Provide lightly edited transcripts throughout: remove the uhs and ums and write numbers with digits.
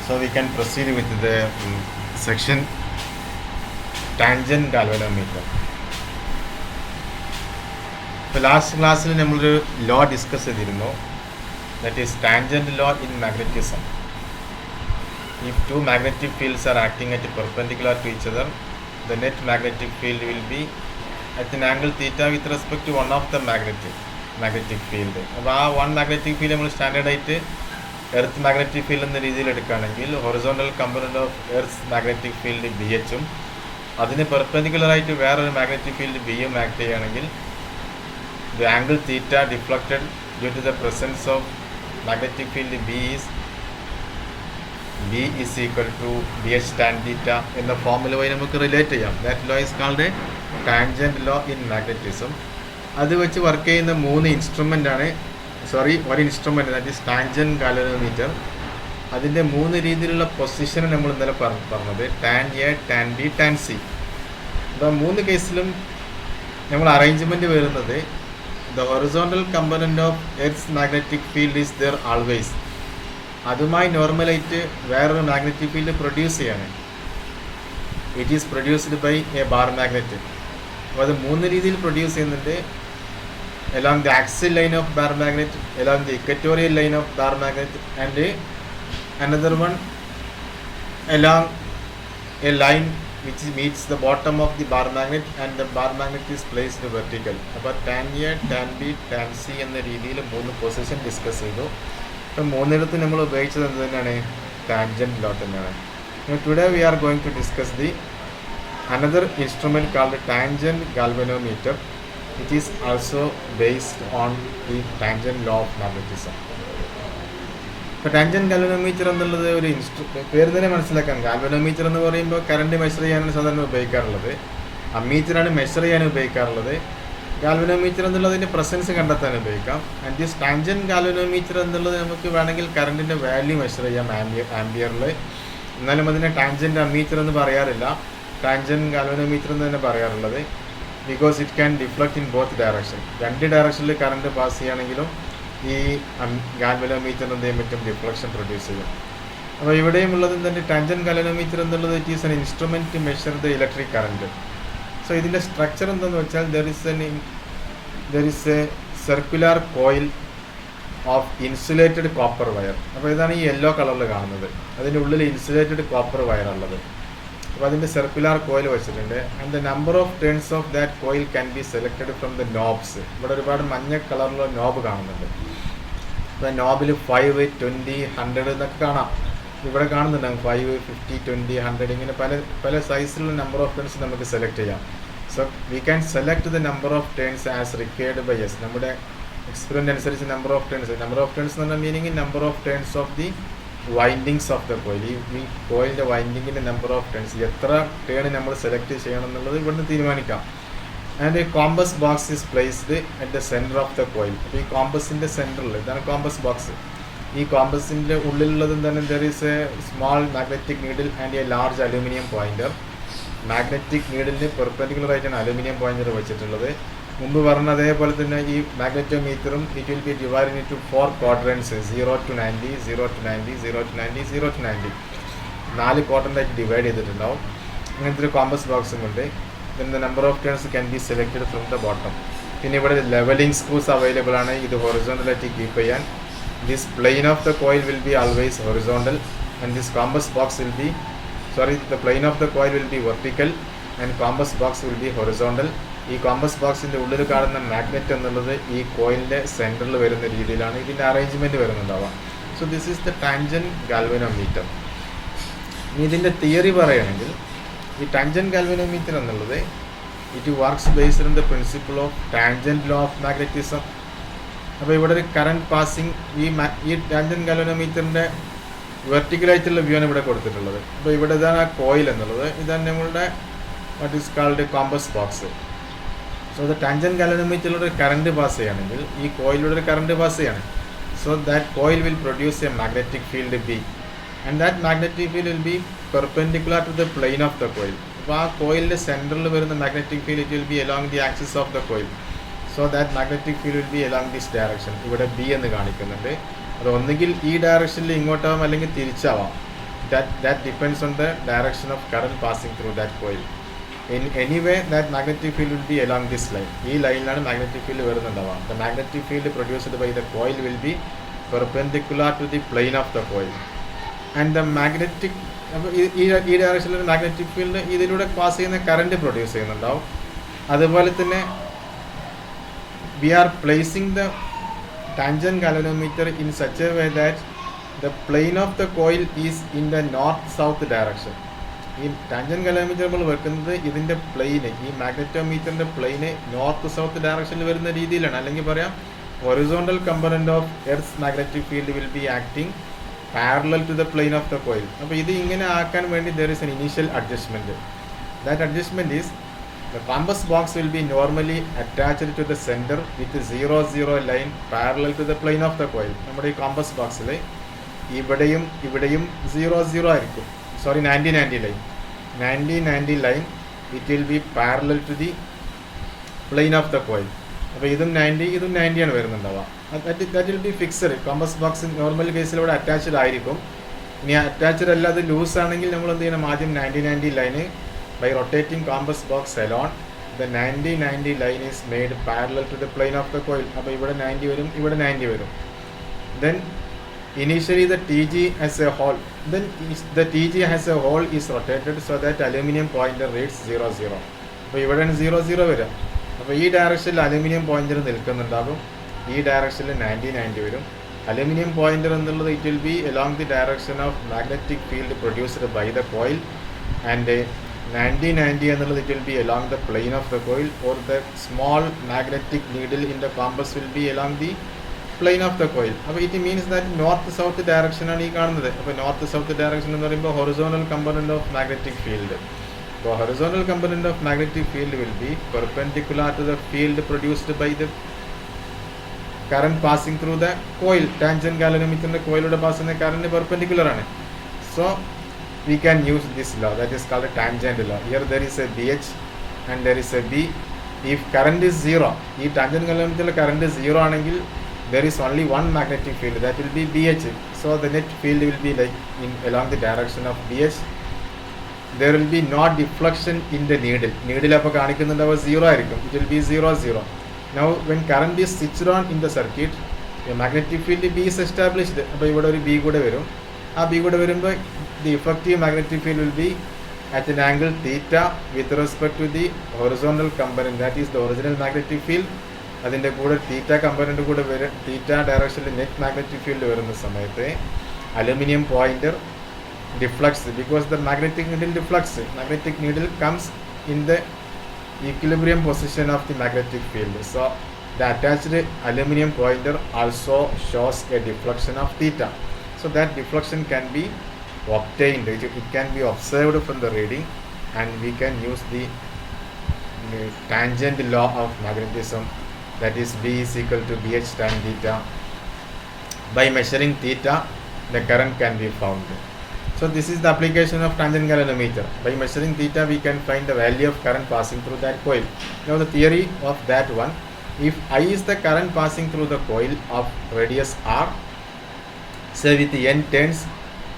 So we can proceed with the section tangent galvanometer. ഇപ്പോൾ last ക്ലാസ്സിൽ നമ്മളൊരു law discuss ചെയ്തിരുന്നു, that is tangent law in magnetism. If two magnetic fields are acting at a perpendicular to each other, the net magnetic field will be at an angle theta with respect to one of the magnetic field. അപ്പോൾ ആ one magnetic field നമ്മൾ സ്റ്റാൻഡേർഡായിട്ട് earth magnetic field എന്ന രീതിയിൽ എടുക്കുകയാണെങ്കിൽ horizontal component of earth magnetic field B എച്ചും അതിന് പെർപെൻഡിക്കുലറായിട്ട് വേറൊരു മാഗ്നറ്റിക് ഫീൽഡ് ബിയും ആക്ട് ചെയ്യുകയാണെങ്കിൽ the angle theta deflected due to the presence of magnetic field B is equal to dH tan theta എന്ന ഫോർമുല വഴി നമുക്ക് റിലേറ്റ് ചെയ്യാം. That law is called a tangent law in magnetism. അത് വെച്ച് work ചെയ്യുന്ന ഒരു instrument that is tangent galvanometer. അതിൻ്റെ 3 രീതിയിലുള്ള പൊസിഷന് നമ്മൾ ഇന്നലെ പറഞ്ഞത് tan A, tan B, tan C. അപ്പോൾ 3 കേസിലും നമ്മൾ അറേഞ്ച്മെൻറ്റ് വരുന്നത് the horizontal component of Earth's magnetic field is there always. അതുമായി നോർമലായിട്ട് വേറൊരു മാഗ്നറ്റിക് ഫീൽഡ് പ്രൊഡ്യൂസ് ചെയ്യാണ്. It is produced by a bar magnet. അപ്പോൾ അത് 3 രീതിയിൽ പ്രൊഡ്യൂസ് ചെയ്യുന്നുണ്ട്. along the axial line of bar magnet, along the equatorial line of bar magnet, and another one along a line which meets the bottom of the bar magnet and the bar magnet is placed vertical. അപ്പോൾ tan A, tan B, tan C എന്ന രീതിയിൽ 3 position discuss ചെയ്തു. അപ്പോൾ 3 നമ്മൾ ഉപയോഗിച്ചത് എന്ത് തന്നെയാണ്? Tangent law തന്നെയാണ്. Today we are going to discuss the another instrument called tangent galvanometer. It is also based on the tangent law of magnetism. ഇപ്പോൾ ടാൻജൻറ്റ് ഗാൽവനോമീറ്റർ എന്നുള്ളത് ഒരു പേര് തന്നെ മനസ്സിലാക്കാം. ഗാൽവനോമീറ്റർ എന്ന് പറയുമ്പോൾ കറണ്ട് മെഷർ ചെയ്യാനാണ് സാധാരണ ഉപയോഗിക്കാറുള്ളത്. അമ്മീറ്ററാണ് മെഷർ ചെയ്യാൻ ഉപയോഗിക്കാറുള്ളത്. ഗാൽവനോമീറ്റർ എന്നുള്ളതിൻ്റെ പ്രസൻസ് കണ്ടെത്താൻ ഉപയോഗിക്കാം. ആൻഡ് ദിസ് ടാൻജൻറ്റ് ഗാൽവനോമീറ്റർ എന്നുള്ളത് നമുക്ക് വേണമെങ്കിൽ കറണ്ടിൻ്റെ വാല്യൂ മെഷർ ചെയ്യാം ആംബിയറിൽ. എന്നാലും അതിനെ ടാൻജൻറ്റ് അമ്മീറ്റർ എന്ന് പറയാറില്ല, ടാൻജൻറ്റ് ഗാൽവനോമീറ്റർ എന്ന് തന്നെ പറയാറുള്ളത്. Because it can deflect in both direction. 2 ഡയറക്ഷനിൽ കറണ്ട് പാസ് ചെയ്യുകയാണെങ്കിലും ഈ ഗാൽവനോമീറ്റർ എന്ത് ചെയ്യാൻ പറ്റും? ഡിഫ്ലക്ഷൻ പ്രൊഡ്യൂസ് ചെയ്യും. അപ്പോൾ ഇവിടെയും ഉള്ളത് തന്നെ ടാൻജൻറ്റ് ഗാൽവനോമീറ്റർ എന്നുള്ളത് it is an instrument to measure the electric current. So ഇതിൻ്റെ സ്ട്രക്ചർ എന്താണെന്ന് വെച്ചാൽ there is a circular coil of insulated copper wire. അപ്പോൾ ഇതാണ് ഈ യെല്ലോ കളറിൽ കാണുന്നത്. അതിൻ്റെ ഉള്ളിൽ ഇൻസുലേറ്റഡ് കോപ്പർ വയർ ഉള്ളത്. അപ്പോൾ അതിൻ്റെ സർക്കുലർ കോയിൽ വെച്ചിട്ടുണ്ട്. And the number of turns of that coil can be selected from the നോബ്സ്. ഇവിടെ ഒരുപാട് മഞ്ഞ കളറിലുള്ള നോബ് കാണുന്നുണ്ട്. അപ്പോൾ നോബിൽ 5, 20, 100 എന്നൊക്കെ കാണാം. ഇവിടെ കാണുന്നുണ്ടാകും 5, 50, 20, 100 ഇങ്ങനെ പല സൈസിലുള്ള നമ്പർ ഓഫ് ടേൺസ് നമുക്ക് സെലക്ട് ചെയ്യാം. So we can select the number of turns as required by us. നമ്മുടെ എക്സ്പെരിമെൻ്റ് അനുസരിച്ച് നമ്പർ ഓഫ് ടേൺസ് എന്ന് പറഞ്ഞ meaning number of turns of the windings of the coil. ഈ കോയിലിൻ്റെ വൈൻഡിങ്ങിൻ്റെ നമ്പർ ഓഫ് ടേൺസ്, എത്ര ടേൺ നമ്മൾ സെലക്ട് ചെയ്യണം എന്നുള്ളത് ഇവിടുന്ന് തീരുമാനിക്കാം. And a compass box is placed at the centre of the coil. അപ്പോൾ ഈ കോമ്പസിൻ്റെ സെൻറ്ററിൽ ഇതാണ് കോമ്പസ് ബോക്സ്. ഈ കോമ്പസിൻ്റെ ഉള്ളിലുള്ളത് എന്താണ്? There is a small magnetic needle and a large aluminium pointer. Magnetic നീഡിലിന് പെർപെൻഡിക്കുലറായിട്ടാണ് അലൂമിനിയം പോയിൻ്റർ വെച്ചിട്ടുള്ളത്. മുമ്പ് പറഞ്ഞ അതേപോലെ തന്നെ ഈ മാഗ്നറ്റോമീറ്ററും it will be divided into 4 quadrants, 0 to 90, 0 to 90, 0 to 90, 0 to 90. 4 ക്വാഡ്രൻ്റായിട്ട് divide ചെയ്തിട്ടുണ്ടാവും. അങ്ങനത്തെ ഒരു കോമ്പസ് ബോക്സും ഉണ്ട്. Then the number of turns can be selected from the bottom. പിന്നെ ഇവിടെ ലെവലിംഗ് സ്ക്രൂസ് അവൈലബിൾ ആണ് ഇത് ഹൊറിസോണ്ടലായിട്ട് കീപ്പ് ചെയ്യാൻ. This plain of the coil will be always horizontal and this compass box will be the plane of the coil will be vertical and compass box will be horizontal. ഈ compass ബോക്സിൻ്റെ ഉള്ളിൽ കാണുന്ന magnet എന്നുള്ളത് ഈ കോയിലിൻ്റെ സെൻറ്ററിൽ വരുന്ന രീതിയിലാണ് ഇതിൻ്റെ അറേഞ്ച്മെൻറ്റ് വരുന്നുണ്ടാവുക. So this is the tangent galvanometer. ഇനി ഇതിൻ്റെ തിയറി പറയുകയാണെങ്കിൽ ഈ ടാൻജൻറ്റ് ഗാൽവനോമീറ്റർ എന്നുള്ളത് it works based on the principle of tangent law of magnetism. അപ്പോൾ ഇവിടെ ഒരു കറണ്ട് പാസിങ് ഈ ടാൻജൻറ്റ് ഗാൽവനോമീറ്ററിൻ്റെ വെർട്ടിക്കലായിട്ടുള്ള വ്യൂ ആണ് ഇവിടെ കൊടുത്തിട്ടുള്ളത്. അപ്പോൾ ഇവിടെ ഇതാണ് ആ കോയിൽ എന്നുള്ളത്, ഇതാണ് നമ്മളുടെ what is called compass box. So the tangent ഗാൽവനോമീറ്ററിലൂടെ കറണ്ട് പാസ് ചെയ്യുകയാണെങ്കിൽ ഈ കോയിലൂടെ ഒരു കറണ്ട് പാസ് ചെയ്യാണ്. So that coil will produce a magnetic field B and that magnetic field will be perpendicular to the plane of the coil. അപ്പോൾ ആ കോയിലിൻ്റെ സെൻറ്ററിൽ വരുന്ന magnetic field it will be along the axis of the coil. So that magnetic field will be along this direction. ഇവിടെ B എന്ന് കാണിക്കുന്നുണ്ട്. അത് ഒന്നുകിൽ ഈ ഡയറക്ഷനിൽ ഇങ്ങോട്ടാവാം അല്ലെങ്കിൽ തിരിച്ചാവാം. that depends on the direction of current passing through that coil. In any way, that magnetic field will be along this line. ഈ ലൈനിലാണ് മാഗ്നറ്റിക് ഫീൽഡ് വരുന്നുണ്ടാവുക. The magnetic field produced by the coil will be perpendicular to the plane of the coil. And the magnetic, ഈ ഡയറക്ഷനിൽ magnetic field ഇതിലൂടെ pass ചെയ്യുന്ന current produce ചെയ്യുന്നുണ്ടാവും. അതുപോലെ തന്നെ we are placing the tangent galvanometer in such a way that the plane of the coil is in the north-south direction. ഈ tangent ഗാലവനോമീറ്റർ നമ്മൾ വെക്കുന്നത് ഇതിൻ്റെ പ്ലെയിന്, ഈ മാഗ്നറ്റോമീറ്ററിൻ്റെ പ്ലെയിന് നോർത്ത് സൗത്ത് ഡയറക്ഷനിൽ വരുന്ന രീതിയിലാണ്. അല്ലെങ്കിൽ പറയാം horizontal component of earth's magnetic field will be acting parallel to the plane of the coil. അപ്പോൾ ഇത് ഇങ്ങനെ ആക്കാൻ വേണ്ടി there is an initial adjustment. That adjustment is the compass box will be normally attached to the center with 0 line parallel to the plane of the coil. നമ്മുടെ ഈ compass ബോക്സിൽ ഇവിടെയും 0 ആയിരിക്കും. Sorry 90 line 90 line it will be parallel to the plane of the coil. അപ്പോൾ ഇതും 90 ആണ് വരുന്നുണ്ടാവുക. That will be fixed. Compass box normal കേസിലൂടെ അറ്റാച്ച്ഡ് ആയിരിക്കും. ഇനി അറ്റാച്ച്ഡ് അല്ലാതെ ലൂസ് ആണെങ്കിൽ നമ്മൾ എന്ത് ചെയ്യണം, ആദ്യം 90 line by rotating compass box alone, the 90 line is made parallel to the plane of the coil. അപ്പോൾ ഇവിടെ 90 വരും, ഇവിടെ 90 വരും. Then initially the TG as a whole, the TG as a whole is rotated so that aluminum pointer reads 00. അപ്പോൾ ഇവിടെയാണ് 00 വരും. അപ്പോൾ ഈ ഡയറക്ഷനിൽ അലുമിനിയം പോയിന്റർ നിൽക്കുന്നുണ്ടാകും, ഈ ഡയറക്ഷനിൽ 90 വരും. അലുമിനിയം പോയിന്റർ എന്നുള്ളത് it will B along the direction of magnetic field produced by the coil, and 90 എന്നുള്ളത് it will be along the plane of the coil, or the small magnetic needle in the compass will be along the plane of the coil. അപ്പോൾ it means that north south direction ആണ് ഈ കാണുന്നത്. അപ്പോൾ north south direction എന്ന് പറയുമ്പോൾ horizontal component of magnetic field. അപ്പോൾ horizontal component of magnetic field will be perpendicular to the field produced by the current passing through the coil. Tangent ഗാലവനോമീറ്ററിന്റെ കോയിലൂടെ pass ചെയ്യുന്ന കറന്റ് പെർപെൻഡിക്കുലർ ആണ്. So we can use this law, that is called a tangent law. Here there is a BH and there is a B. If current is 0, ഈ tangent ഗാലവനോമീറ്ററിലെ current 0 ആണെങ്കിൽ there is only one magnetic field, that will be BH. So the net field will be like along the direction of BH. There will be no deflection in the needle. Needle അപ്പോൾ കാണിക്കുന്നുണ്ടാവുക 0 ആയിരിക്കും. It will be 0. Now when current is switched on in the circuit, a magnetic field B is established. അപ്പോൾ ഇവിടെ ഒരു B കൂടെ വരും. ആ B കൂടെ വരുമ്പോൾ the effective magnetic field will be at an angle theta with respect to the horizontal component, that is the original magnetic field. അതിൻ്റെ കൂടെ തീറ്റ കമ്പണന്റ് കൂടെ വരും. തീറ്റ ഡയറക്ഷനിൽ നെറ്റ് മാഗ്നറ്റിക് ഫീൽഡ് വരുന്ന സമയത്ത് aluminium pointer deflects, because the magnetic needle deflects. Magnetic needle comes in the equilibrium position of the magnetic field. So the attached aluminum pointer also shows a deflection of theta. So that deflection can be obtained, it can be observed from the reading, and we can use the tangent law of magnetism, that is B is equal to BH tan theta. By measuring theta, the current can be found. So this is the application of tangent galvanometer. By measuring theta, we can find the value of current passing through that coil. Now the theory of that one, if I is the current passing through the coil of radius R, say with the n turns,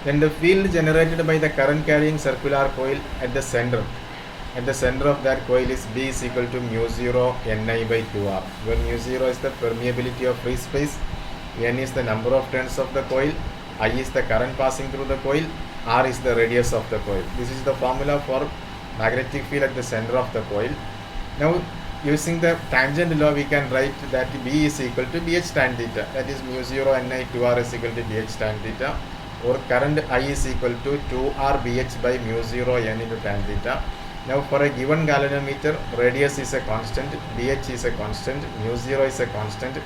then the field generated by the current carrying circular coil at the center of that coil is B is equal to mu 0 Ni by 2R, where mu 0 is the permeability of free space, N is the number of turns of the coil, I is the current passing through the coil, R is the radius of the coil. This is the formula for magnetic field at the center of the coil. Now using the tangent law, we can write that B is equal to BH tan theta, that is mu 0 Ni 2R is equal to BH tan theta, or current I is equal to 2R BH by mu 0 N into tan theta. Now for a given galvanometer, radius is a constant, BH is a constant, mu 0 is a constant,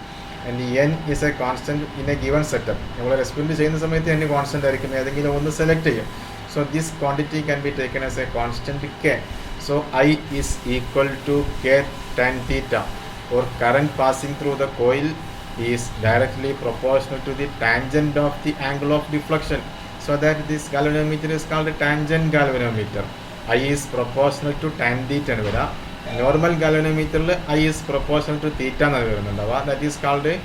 and N is a constant in a given setup. നമ്മൾ experiment ചെയ്യുന്ന സമയത്ത് N constant ആയിരിക്കും, ഏതെങ്കിലും ഒന്ന് select ചെയ്യും. So this quantity can be taken as a constant K. So I is equal to K tan theta, or current passing through the coil is directly proportional to the tangent of the angle of deflection. So that this galvanometer is called a tangent galvanometer. I is proportional to tan theta എന്ന് വരാം. Normal ഗാലവനോമീറ്ററിൽ I is proportional to theta എന്നാണ് വരുന്നുണ്ടാവുക. That is called a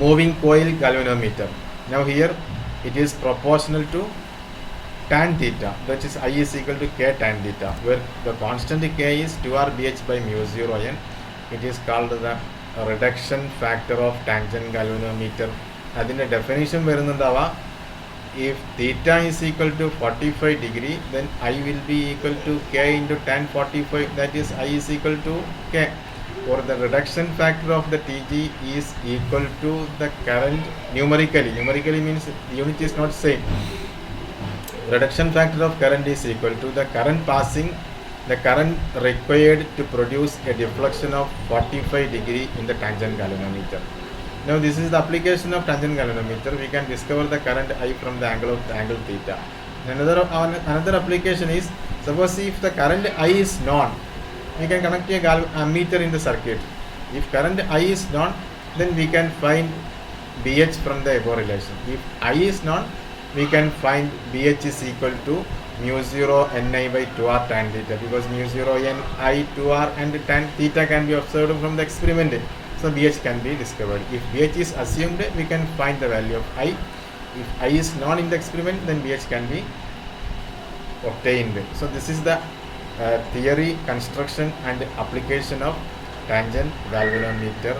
moving coil galvanometer. Now here it is proportional to tan theta, that is I is equal to k tan theta, where the constant k is 2r bh by mu 0 n. It is called the reduction factor of tangent galvanometer. അതിൻ്റെ definition വരുന്നുണ്ടാവുക, if theta is equal to 45 degree, then I will be equal to k into tan 45, that is I is equal to k. Or the reduction factor of the Tg is equal to the current numerically means unit is not same. Reduction factor of current is equal to the current passing, the current required to produce a deflection of 45 degree in the tangent galvanometer. Now this is the application of tangent galvanometer. We can discover the current I from the angle theta. Another application is, suppose if the current I is known, we can connect a meter in the circuit. If current I is known, then we can find BH from the above relation. If I is known, we can find BH is equal to mu 0 Ni by 2r tan theta, because mu 0 Ni 2r and tan theta can be observed from the experiment. So BH can be discovered. If BH is assumed, we can find the value of I. If I is known in the experiment, then BH can be obtained. So this is the theory, construction and application of tangent galvanometer